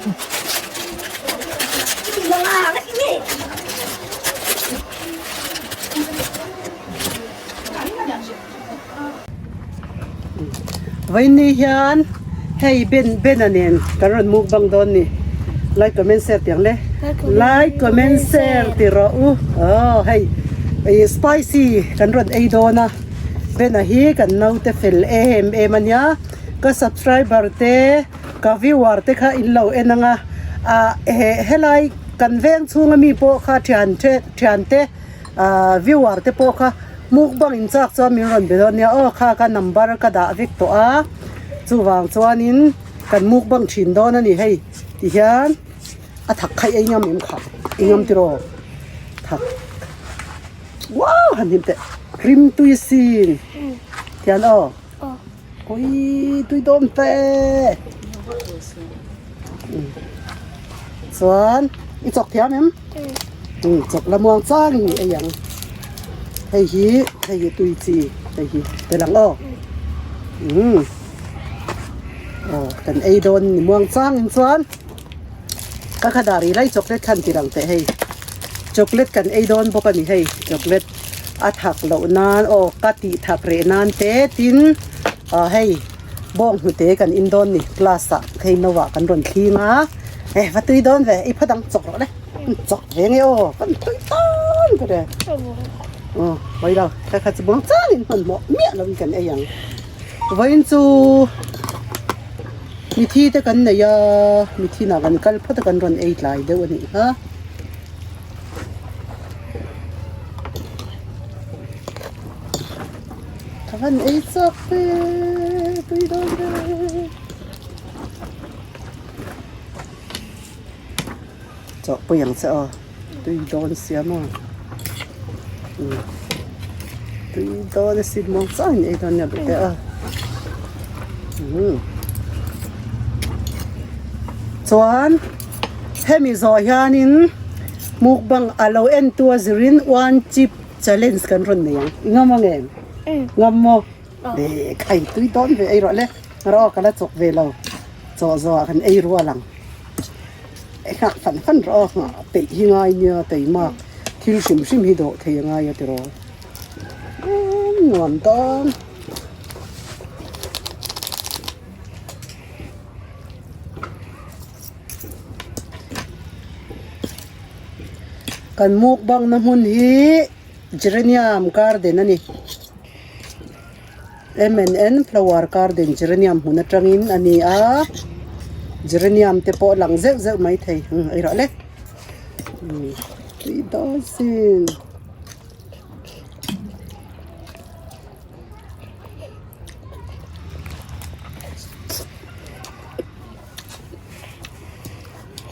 วันนี้ยันให้เป็นอันนี้การรถมุกบังดอนนี่ไลค์คอมเมนต์แชร์อย่างเลยไลค์คอมเมนต์แชร์ติรอให้ไอ้สไปซี่การรถไอโดนะเป็นอะไรกันน้องเตฟิลมันยาก็ subscriber เตก็ viewer เตค่ะอินเราเอ็นงะเฮลัยกันเว้นช่วงมีโปค่ะที่อันเตviewer เตโปค่ะมุกบังอินจากจะมีรอนเบลเนี่ยค่ะกัน number ก็ได้วิกตัวจู่วางจวนนินกันมุกบังชินโดนนี่ให้ที่เห็นถักไข่ไอ้ยำอิ่มขับไอ้ยำติโรถักว้าวหันหิมเตะครีมตุยซีนที่อันโอ้ยตุยโดนเตะส่วนอีจอกเทียมมั้ยจอกละมวงจ้างนี่ไอ้ยังให้ฮีตุยจีให้ฮีแต่หลังกันไอโดนมวงจ้างอินส่วนก็ขดารีไล่ช็อกโกแลตคันที่หลังแต่ให้ช็อกโกแลตกันไอโดนพวกกันนี่ให้ช็อกโกแลตถักเหล่านานกะติถักเรนานเตตินให้บ้องหัวเตกันอินโดนนี่กลาสะให้นวะกันรอนขี้งาวัตถุโดนเว้ไอพัดังจอกเลยจอกเวงกันตุยต้นก็ได้ไว้เราแค่ขัดมวงจ้างมันเหมาะเมียเรากันไอยังไว้จูมีที่ตะกันเนี่ยมีที่นากันกันพัดกันรอน8ลายเดี๋ยววันนี้ฮะถ้ากัน8สักเปตุยโดนเลยจอกไปอย่างเสียตุยโดนเสียมั้งตุยโดนสิมองซ้ายไอ้ตอนเนี่ยไปเถอะส่วนให้มีซอยานินมุกบังอาโลเอ็นตัวจรินวันจิบ challenge กันรุ่นนี้งามมั้งเองงามมั้งเด็กใครตุยโดนไปไอ้รอเลยรอกันแล้วจบเวลาจ่อกันไอ้รัวหลังไอ้ข้าฝันรอเตะยังไงเนี่ยเตะมากที่ชิมฮิโดเทยังไงอะติรองอนตอนกันมุกบังน้ำหุ่นฮีเจเรเนียมการ์เดนนี่ M&N flower garden เจเรเนียมหุ่นตรังอินอันนี้เจเรเนียมเตปอหลังเจ๊ไม่ไทยไอ้รอเล็กที่ดอสิน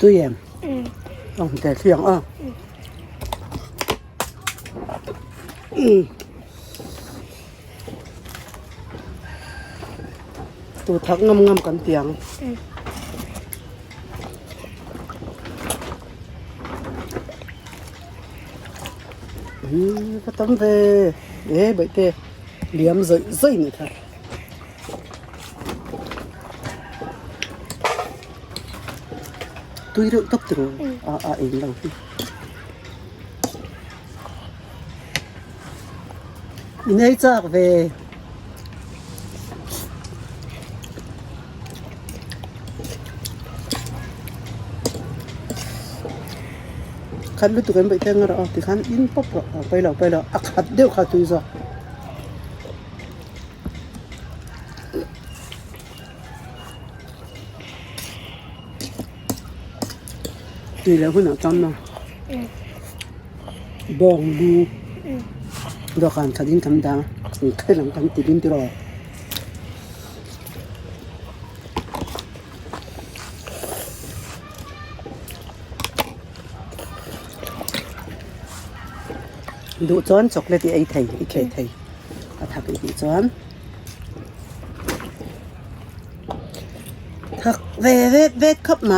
ตัวเย็นแต่เสียงตัวทักงำกันเตียงก็ต้องไปไปเตะเลี้ยมใส่นี่ท่าตุยเรื่องตับตัวเองเราอินไอจากเวขันรู้ตัวกันไปเท่งเราที่ขันอินป๊อปไปแล้วขัดเดี๋ยวขัดตุยซะนี่แล้วคุณจำนะบองดูดอกกันขัดอินทำดังเคยหลังทำติดอินตลอดดูจอนช็อกโกแลตไอ้ไทยถักอีกจอนถักเวทขับไหม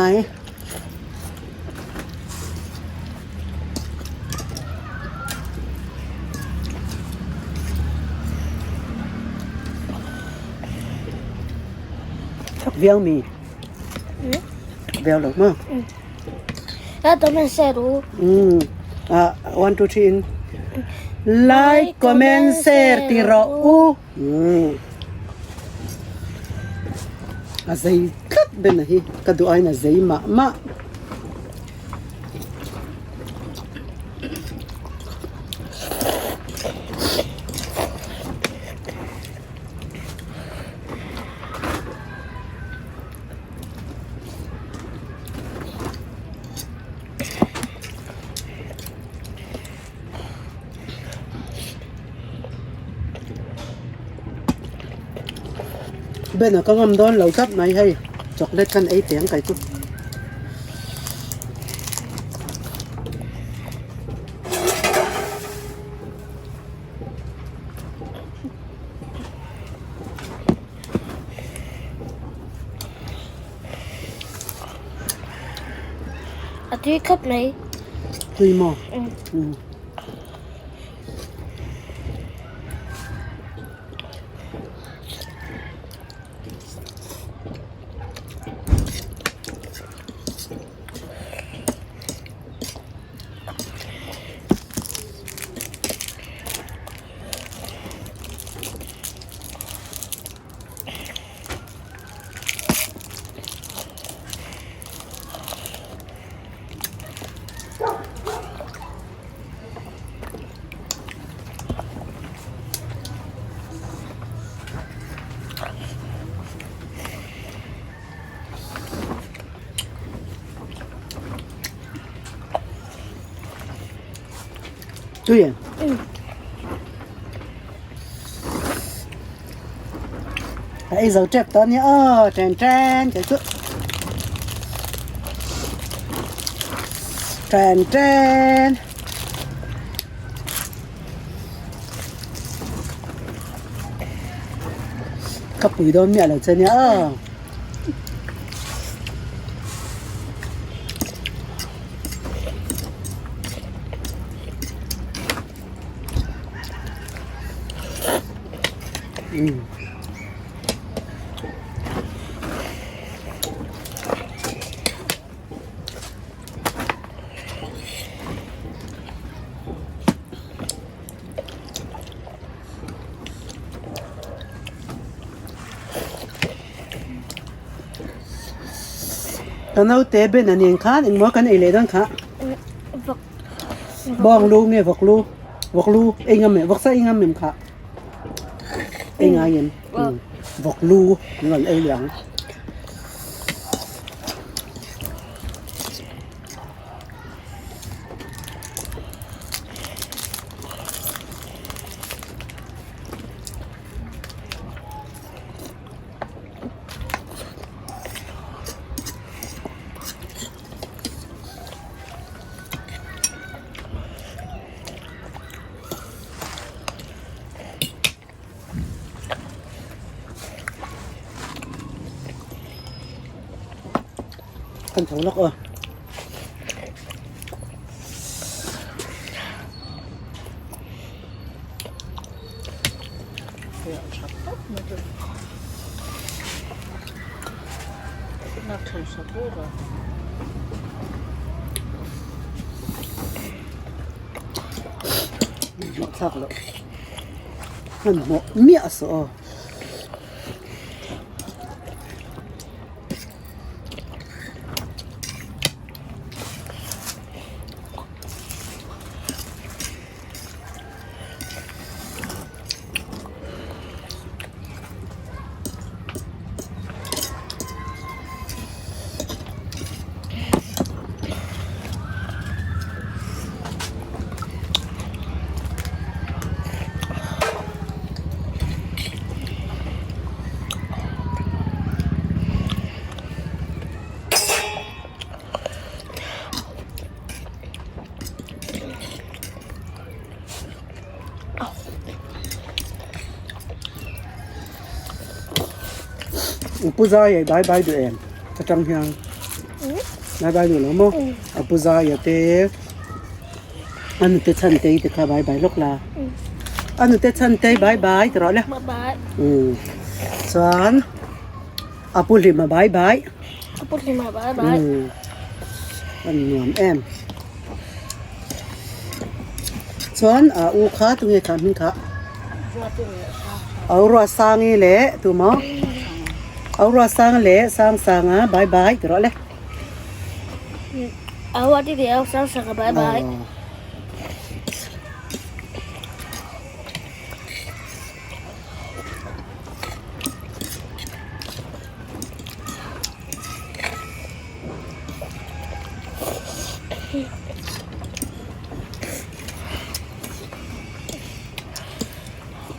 ถักเวียงมี เบลหรอกมั้ง แล้วตัวมันเสรู้ one two three like comment share ติรอزي كت بنهي كدو أين زي ما bên có ngâm đón lẩu sắp này hay chọc lên căn ấy tiếng cái chútที่คับไหน tùy mò tùy à ấy dấu chép to nhá tràn tràn cái chút tràn tràn cặp bụi đó mẹ là chân nháตอนนั้นเตะเป็นอันนี้ข้าอีกมั้งกันไอเล่ตั้งข้าบองลูไงบอกลูเองอ่ะแม่บอกซะเองอ่ะแม่ข้าเองอ่ะยันบอกลูเงินไอเหลียงกันเขาล็อกสักแล้วมันหมดเมียสอ不在也拜拜的人，他长相，拜拜的了么？不在也得，อันนู้นเตชันเตยแต่ข้าบายบายลูกลาอันนู้นเตชันเตยบายบายตลอดเลย บ๊ายบาย ส่วนอาปุลิมาบายบาย Kaput lima bye. Ăn nhuộm em Xuân u khá tụi nghe khám hình khá Áo rùa sang nghe lẽ tụi mó Áo rùa sang lẽ sang á bye bye tụi rõ lẽ Awak di dia sang bye.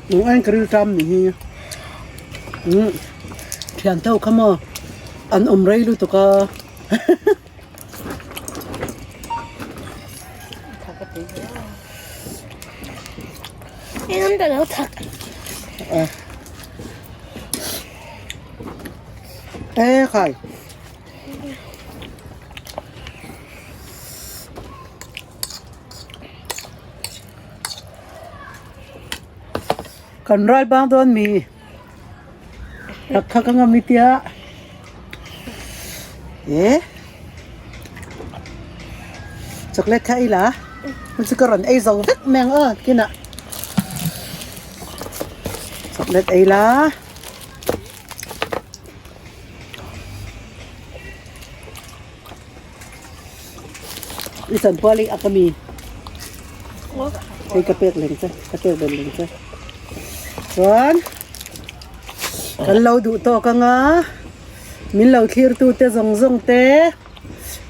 Nụ anh kêu trăm nhỉ Thiền thâu khám mơ Ăn rây lưu tụi ca Ini dah tak. Ê Khải Cần rai bang doon mi Nakaka nga mi tiya Chocolate ka ila Masikaran aizawl vet meng kina Chocolate ila Isan pali akami Ay kapit lang sa lang sa Xuân Kan lâu đủ to ka nga Min lâu khir tu te zong te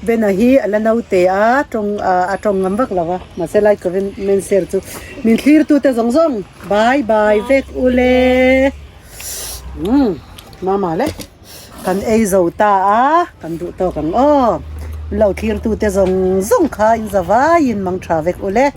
Ben a hi ala nau te trong ngam vak lawa Ma se lai ka men ser tu Min khir tu te zong Bye bye vek ule Mama le Kan aizawl ta Kan đủ to kang Lâu khir tu te zong kha in zawa in mang tra vek ule